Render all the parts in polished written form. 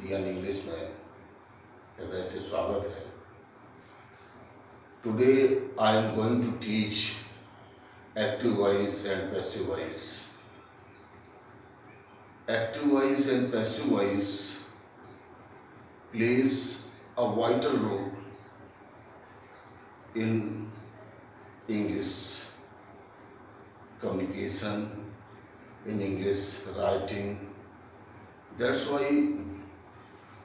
DN English में वैसे स्वागत है. Today I am going to teach active voice and passive voice. Active voice and passive voice plays a vital role in English communication, in English writing. That's why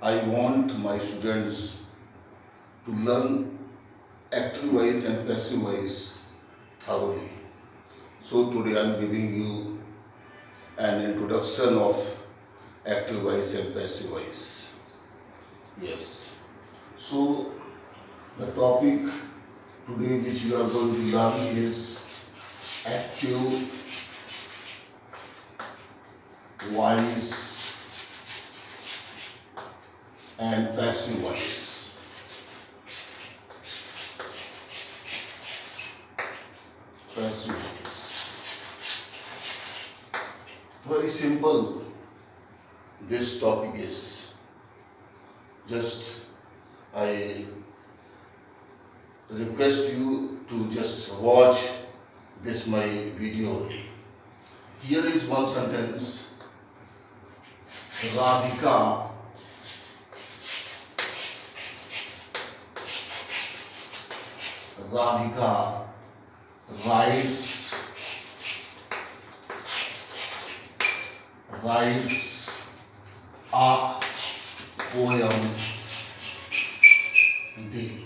I want my students to learn active voice and passive voice thoroughly. So today I am giving you an introduction of active voice and passive voice. Yes. So the topic today which you are going to learn is active voice and passive voice. Passive voice. Very simple. This topic is just I request you to just watch this my video only. Here is one sentence. Radhika writes a poem daily.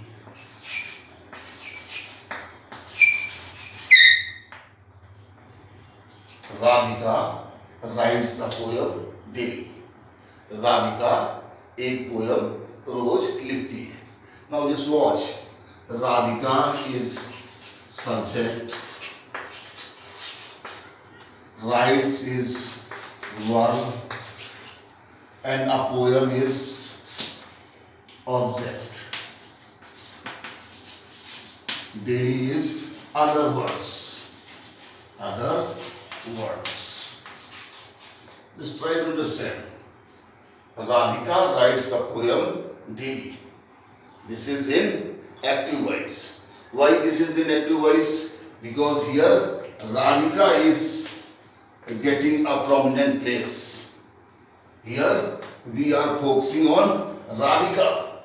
Radhika writes the poem daily. Radhika एक poem रोज लिखती है. Now just watch. Radhika is subject, writes is verb, and a poem is object. Daily is other words. Just try to understand. Radhika writes the poem daily. This is in active voice. Why this is in active voice? Because here Radhika is getting a prominent place. Here we are focusing on Radhika.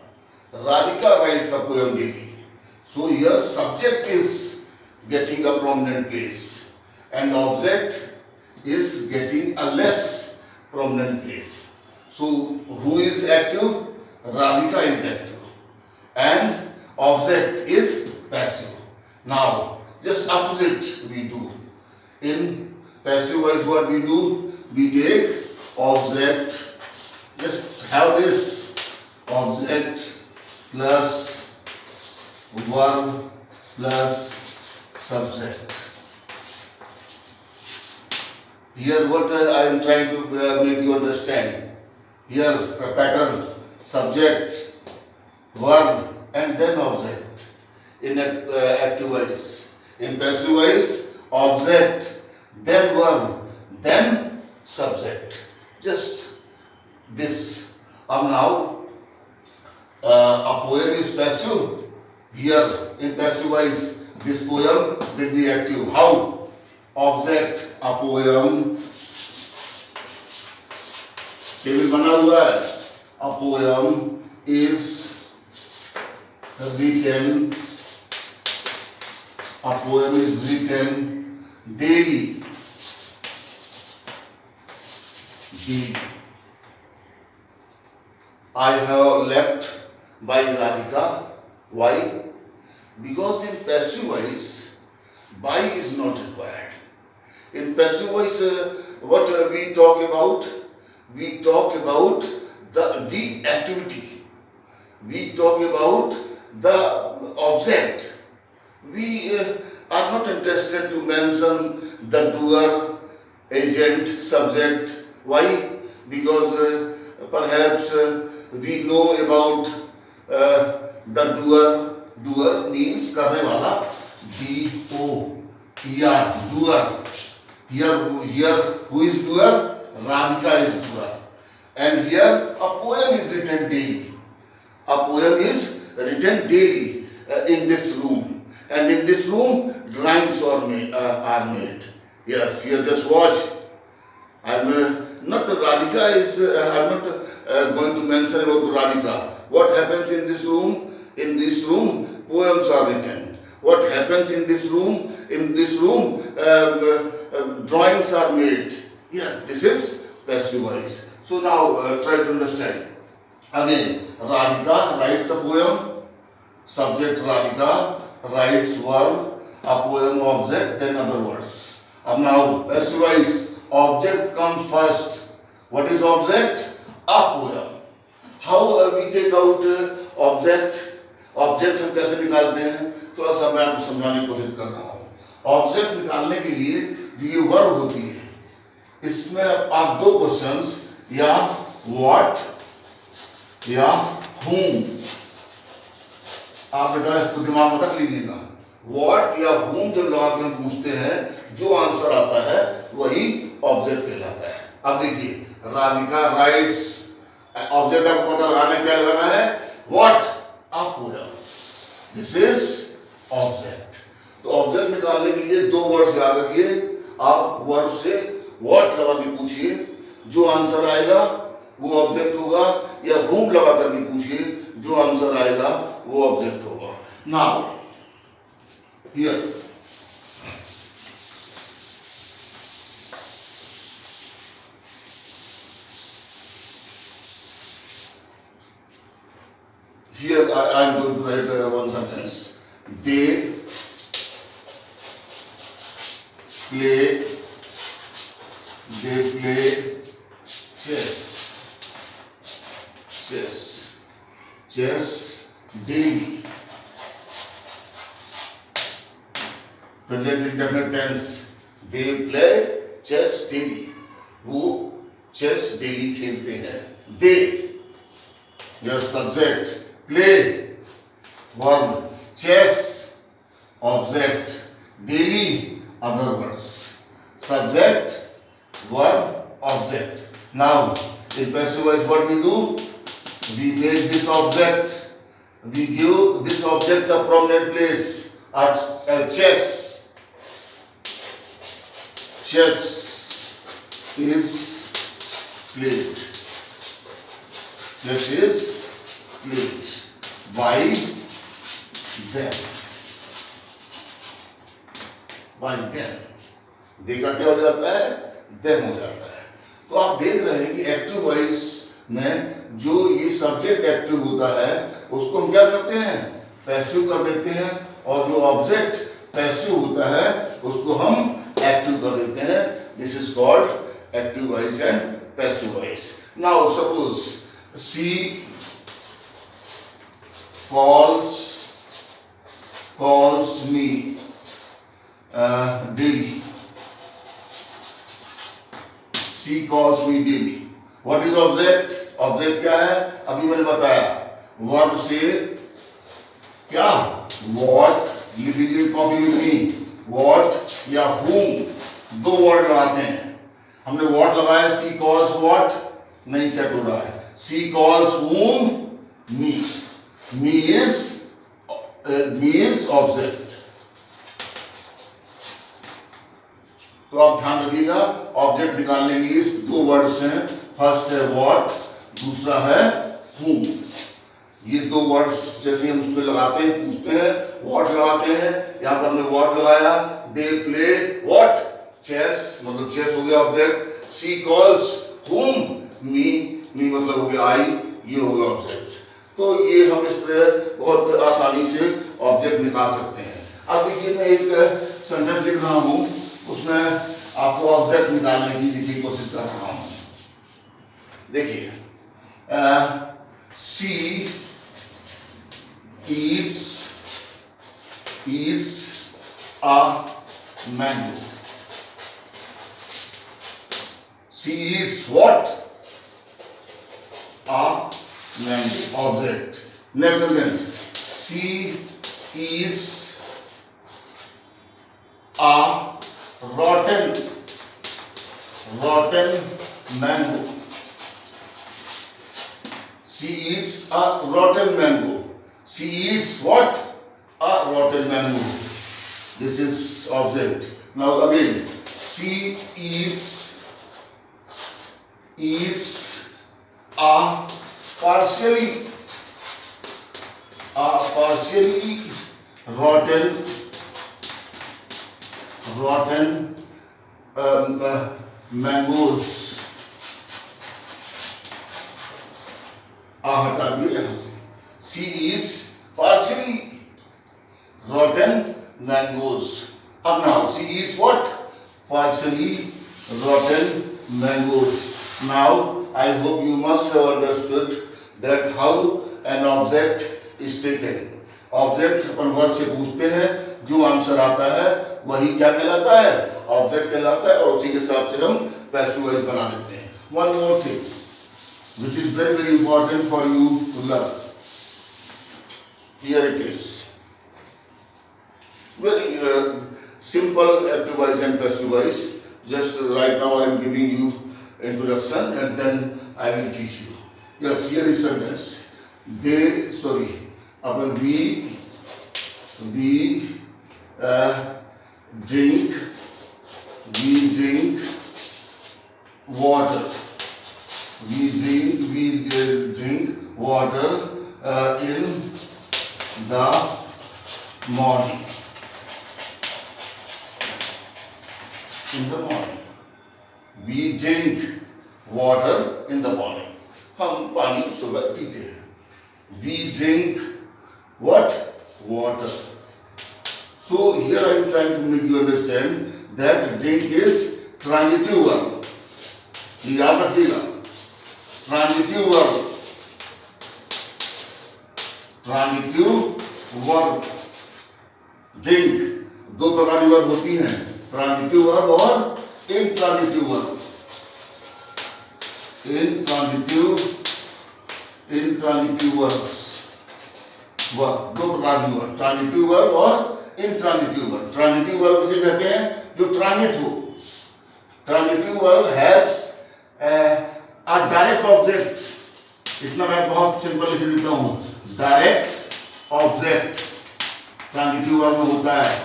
Radhika writes the poem daily. So here subject is getting a prominent place and object is getting a less prominent place. So who is active? Radhika is active and object is passive. Now just opposite we do. In passive voice what we do? We take object, just have this object plus verb plus subject. Here what I am trying to make you understand. Here a pattern, subject, verb and then object in active voice. In passive voice, object, then verb, then subject. Just this. Now a poem is passive. Here in passive voice, this poem will be active. How? Object, a poem. Table बना हुआ है. A poem is written. A poem is written daily. I have left by Radhika. Why? Because in passive voice, by is not required. In passive voice, what we talk about? We talk about the activity. We talk about the object. We are not interested to mention the doer, agent, subject. Why? Because perhaps we know about the doer. Doer means करने वाला. D-O-E-R, doer. Here, who is doer? Radhika is doer. And here a poem is written daily. A poem is written daily in this room. And in this room, drawings are made. Yes, here just watch. I'm not Radhika is, I'm not going to mention about Radhika. What happens in this room? In this room, poems are written. What happens in this room? In this room, drawings are made. Yes, this is passive voice. So now try to understand. Again, Radhika writes a poem. Subject Radhika writes verb, a poem object, then other words. Now passive voice, object comes first. What is object? A poem. How we take out object? Object हम कैसे निकालते हैं? थोड़ा सा मैं आपको समझाने की कोशिश कर रहा हूँ. ऑब्जेक्ट निकालने के लिए जो ये वर्ब होती है, इसमें आप दो क्वेश्चंस, या व्हाट या whom, आप बेटा इसको दिमाग में रख लीजिएगा. व्हाट या whom जब लगा के हम पूछते हैं, जो आंसर आता है वही ऑब्जेक्ट कहलाता है. अब देखिए, राधिका राइट्स, ऑब्जेक्ट आपको पता लगाना क्या लगाना है? What, a poem. This is object. तो ऑब्जेक्ट निकालने के लिए दो वर्ड्स याद रखिए. आप वर्ब से व्हाट लगा के पूछिए, जो आंसर आएगा वो ऑब्जेक्ट होगा, या whom लगा करके पूछिए, जो आंसर आएगा वो ऑब्जेक्ट होगा. Now here I am going to write one sentence. They play chess daily. Present indefinite tense. They play chess daily. वो chess daily खेलते हैं. They, your subject. Play, verb, chess, object, daily, other words. Subject, verb, object. Now, in passive voice, what we do? We make this object, we give this object a prominent place. A chess. Chess is played. Chess is played by them. By them. देखा क्या हो जाता है? them हो जाता है. तो आप देख रहे हैं कि एक्टिव वॉइस में जो ये सब्जेक्ट एक्टिव होता है उसको हम क्या करते हैं? पैसिव कर देते हैं, और जो ऑब्जेक्ट पैसिव होता है उसको हम एक्टिव कर देते हैं. This is called active voice and passive voice. Now suppose she calls me daily. She calls me daily. What is object? Object क्या है? अभी मैंने बताया. Verb से क्या? What, लिख लीजिए कॉपी with me. What या whom, दो वर्ड लगाते हैं. हमने what लगाया, she calls what, नहीं सेट हो रहा है. She calls whom? Me. Me is object. तो आप ध्यान रखिएगा, ऑब्जेक्ट निकालने के लिए दो वर्ड्स हैं. फर्स्ट है व्हाट, दूसरा है whom. ये दो वर्ड्स जैसे हम उसमें लगाते हैं, पूछते हैं, व्हाट लगाते हैं. यहाँ पर हमने व्हाट लगाया. दे प्ले व्हाट, चेस, मतलब चेस हो गया ऑब्जेक्ट. शी कॉल्स whom, मी मतलब हो गया आई, ये हो गया ऑब्जेक्ट. तो ये हम इस तरह बहुत आसानी से ऑब्जेक्ट निकाल सकते हैं. अब देखिए, मैं एक सेंटेंस लिख रहा हूं, उसमें आपको ऑब्जेक्ट निकालने की कोशिश कर रहा हूं. देखिए, सी eats a mango. She eats what? A mango. Object. Next sentence. She eats a rotten mango. She eats a rotten mango. She eats what? A rotten mango. This is object. Now again, she eats a partially rotten mangoes. हटा दिए यहां से. She is partially rotten mangoes. अब now she is what? Partially rotten mangoes. Now I hope you must have understood that how an object is taken. Object upon word से पूछते हैं, जो answer आता है वही क्या कहलाता है? ऑब्जेक्ट कहलाता है, और उसी के हिसाब से हम पैसिव वॉइस बना देते हैं. One more thing which is very very important for you to learn. Here it is. Very simple active voice and passive voice. Just right now I am giving you introduction and then I will teach you. Yes, here is sentence. Upon we drink water. We drink water in the morning. We drink water in the morning. हम पानी सुबह पीते हैं. We drink what? Water. So here I am trying to make you understand that drink is transitive verb. याद रखिएगा, transitive verb. Drink दो प्रकार की वर्ब होती हैं, ट्रांजिटिव वर्ब और इंट्रांजिटिव वर्ब. इंट्रांजिटिव वर्ब्स दो प्रकार की वर्ब, ट्रांजिटिव वर्ब और इंट्रांजिटिव वर्ब. ट्रांजिटिव वर्ब किसे कहते हैं? जो ट्रांजिट हो. Transitive verb has a direct object. इतना मैं बहुत सिंपल लिख देता हूं. डायरेक्ट ऑब्जेक्ट ट्रांजिटिव वर्ब में होता है.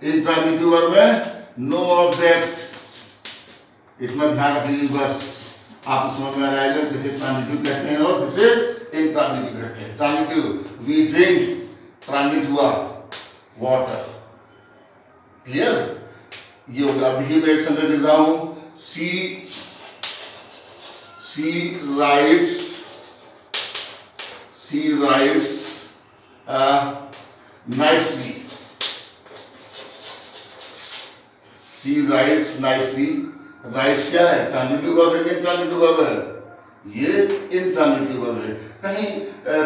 इंट्रांजिटिव वर्ब में नो ऑब्जेक्ट. इतना ध्यान रखिए बस, आपको समझ में आ जाएगा किसे ट्रांजिटिव कहते हैं और किसे इंट्रांजिटिव कहते हैं. ट्रांजिटिव, वी ड्रिंक, ट्रांजिट हुआ वाटर. क्लियर? ये होगा. अब देखिए मैं एक सेंटेंस लिख रहा हूं. सी rights nicely. She writes nicely. Writes क्या है? ट्रांजिटिव वर्ब है कि इंट्रांजिटिव वर्ब है? ये इंट्रांजिटिव वर्ब है, कहीं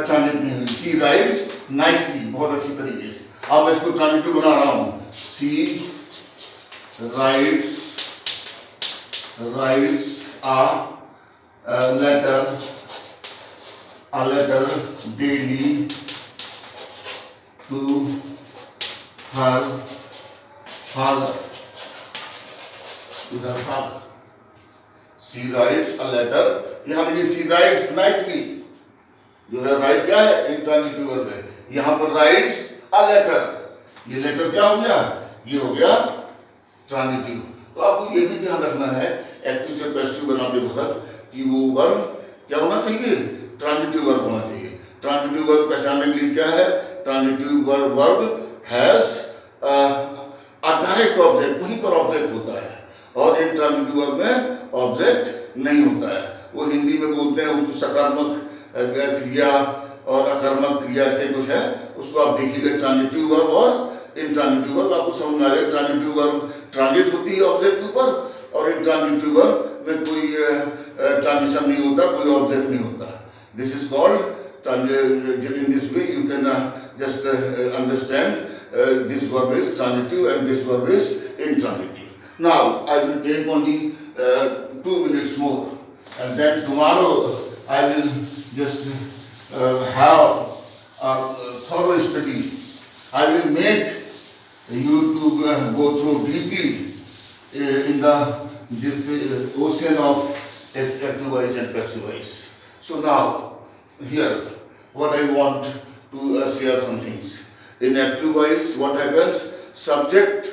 ट्रांजिट नहीं हुई. She writes nicely, बहुत अच्छी तरीके से. अब मैं इसको ट्रांजिटिव बना रहा हूं. She writes a letter daily to her father. She writes a letter. यहाँ देखिए she writes nicely. जो है राइट क्या है? इंट्रांजिटिव वर्ब है. यहाँ पर writes a letter. ये लेटर क्या हो गया? ये हो गया ट्रांजिटिव. तो आपको ये भी ध्यान रखना है एक्टिव से पैसिव बनाते वक्त कि वो वर्ब क्या होना चाहिए? ट्रांजिटिव वर्ब होना चाहिए. ट्रांजिटिव वर्ब पहचानने के लिए क्या है? Transitive verb has a direct object, वहीं पर ऑब्जेक्ट होता है, और इंट्रांजिटिव वर्ब में ऑब्जेक्ट नहीं होता है. वो हिंदी में बोलते हैं उसको सकारात्मक क्रिया और अकर्मक क्रिया से कुछ है. उसको आप देखिएगा. ट्रांजिटिव वर्ब और इंट्रांजिटिव वर्ब आपको समझ में आ जाएगा. ट्रांजिटिव वर्ब ट्रांजिट होती है ऑब्जेक्ट के ऊपर, और इंट्रांजिटिव वर्ब में कोई ट्रांजिशन नहीं होता, कोई ऑब्जेक्ट नहीं होता. This is called in this way you can just understand this verb is transitive and this verb is intransitive. Now I will take only 2 minutes more, and then tomorrow I will just have a thorough study. I will make you to go through deeply in this ocean of active voice and passive voice. So now here what I want to share some things. In active voice, what happens? Subject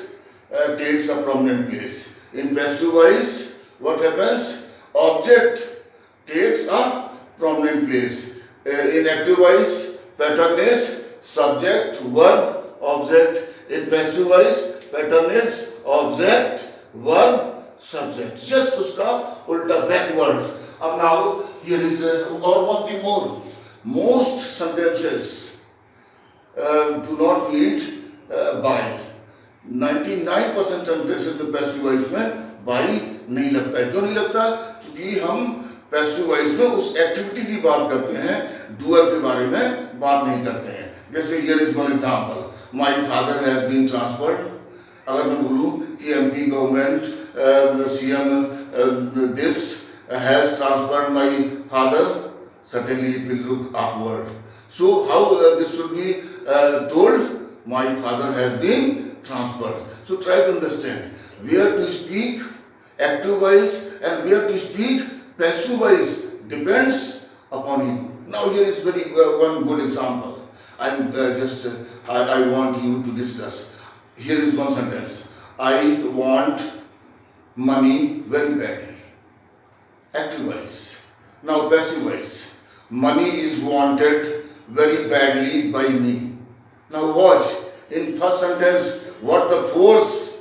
takes a prominent place. In passive voice, what happens? Object takes a prominent place. In active voice, pattern is subject, verb, object. In passive voice, pattern is object, verb, subject. Just उसका उल्टा backward. अब now here is और one thing more. Most sentences do not need by. 99% sentences में passive voice में by नहीं लगता है. क्यों नहीं लगता? क्योंकि हम पैसिव वॉइस में उस एक्टिविटी की बात करते हैं, डूअर के बारे में बात नहीं करते हैं. जैसे here is one example, my father has been transferred. अगर मैं बोलूं कि MP government CM this has transferred my father, certainly it will look awkward. So how this should be told? My father has been transferred. So try to understand where to speak active voice and where to speak passive voice depends upon you. Now here is very one good example. I want you to discuss. Here is one sentence. I want money very badly. Active voice. Now passive voice. Money is wanted very badly by me. Now watch. In first sentence, what the force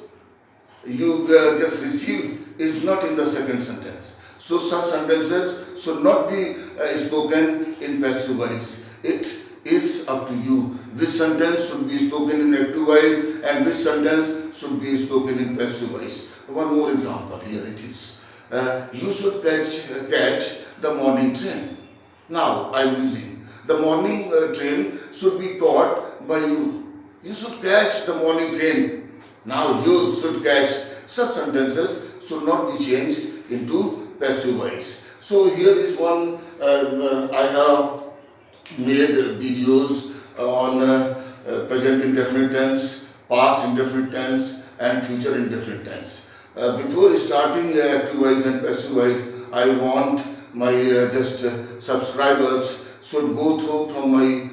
you just received is not in the second sentence. So such sentences should not be spoken in passive voice. It is up to you which sentence should be spoken in active voice and which sentence should be spoken in passive voice. One more example, here it is. You should catch the morning train. Now I am using the morning train should be caught by you. You should catch the morning train. Now you should catch. Such sentences should not be changed into passive voice. So here is one. I have made videos on present indefinite tense, past indefinite tense, and future indefinite tense. Before starting active voice and passive voice, I want my subscribers should go through from my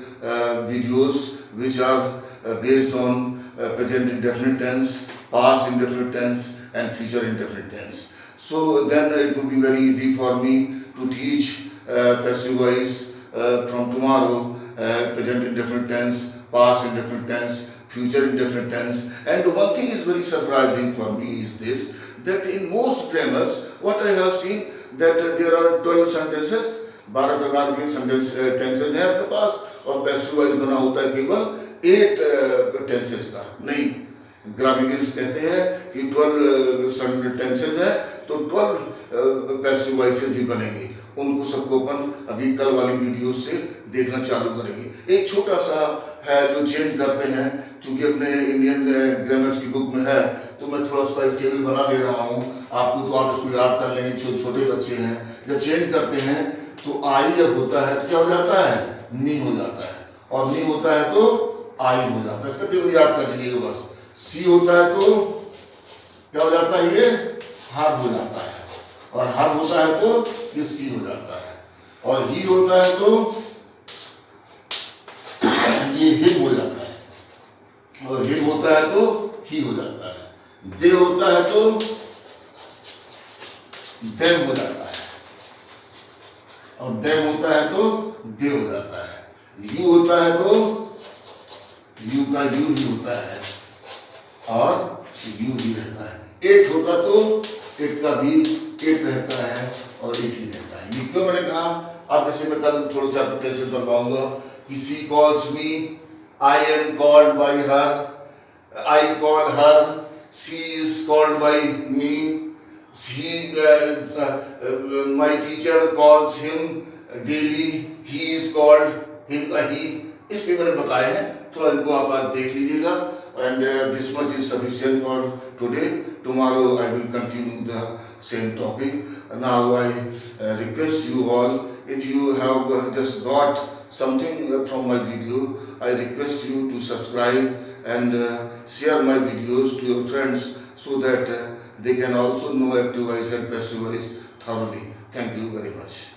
videos which are based on present indefinite tense, past indefinite tense, and future indefinite tense. So then it would be very easy for me to teach passive voice from tomorrow, present indefinite tense, past indefinite tense, future indefinite tense. And one thing is very surprising for me is this, that in most grammars, what I have seen, that there are 12 sentences, 12 प्रकार के tenses हैं अपने पास, और passive voice बना होता है केवल 8 tenses का. नहीं, ग्रामेरियंस कहते हैं कि 12 टेंसेज हैं तो 12 पैसिव वॉइसेज भी बनेंगे. उनको सबको अपन अभी कल वाली वीडियो से देखना चालू करेंगे. एक छोटा सा है जो चेंज करते हैं, चूंकि अपने इंडियन ग्रामर्स की बुक में है तो मैं थोड़ा सा एक टेबल बना दे रहा हूँ आपको, तो आप इसको याद कर लेंगे. छोटे बच्चे हैं, जब चेंज करते हैं तो आई जब होता है तो क्या हो जाता है? नी हो जाता है, और नी होता है तो आई हो जाता है. इसका टेबल याद कर लीजिएगा बस. सी होता है तो क्या हो जाता है? ये हार हो जाता है, और हार होता है तो ये सी हो जाता है, और ही होता है तो ये हिम हो जाता है, और हिम होता है तो ही हो जाता है. दे होता है तो देम हो जाता है, और देम होता है तो दे हो जाता है. यू होता है तो यू का यू ही होता है, और यू ही रहता है. एट होता तो एट का भी एट रहता है, और एट ही रहता है. ये क्यों मैंने कहा? अब जैसे मैं कल थोड़ा सा टेंशन बनवाऊंगा कि she calls me, I am called by her, I call her, she is called by me, my teacher calls him daily, he is called him का he. इसलिए मैंने बताया है, थोड़ा इनको आप आज देख लीजिएगा. And this much is sufficient for today. Tomorrow I will continue the same topic. Now I request you all, if you have just got something from my video, I request you to subscribe and share my videos to your friends so that they can also know active voice and passive voice thoroughly. Thank you very much.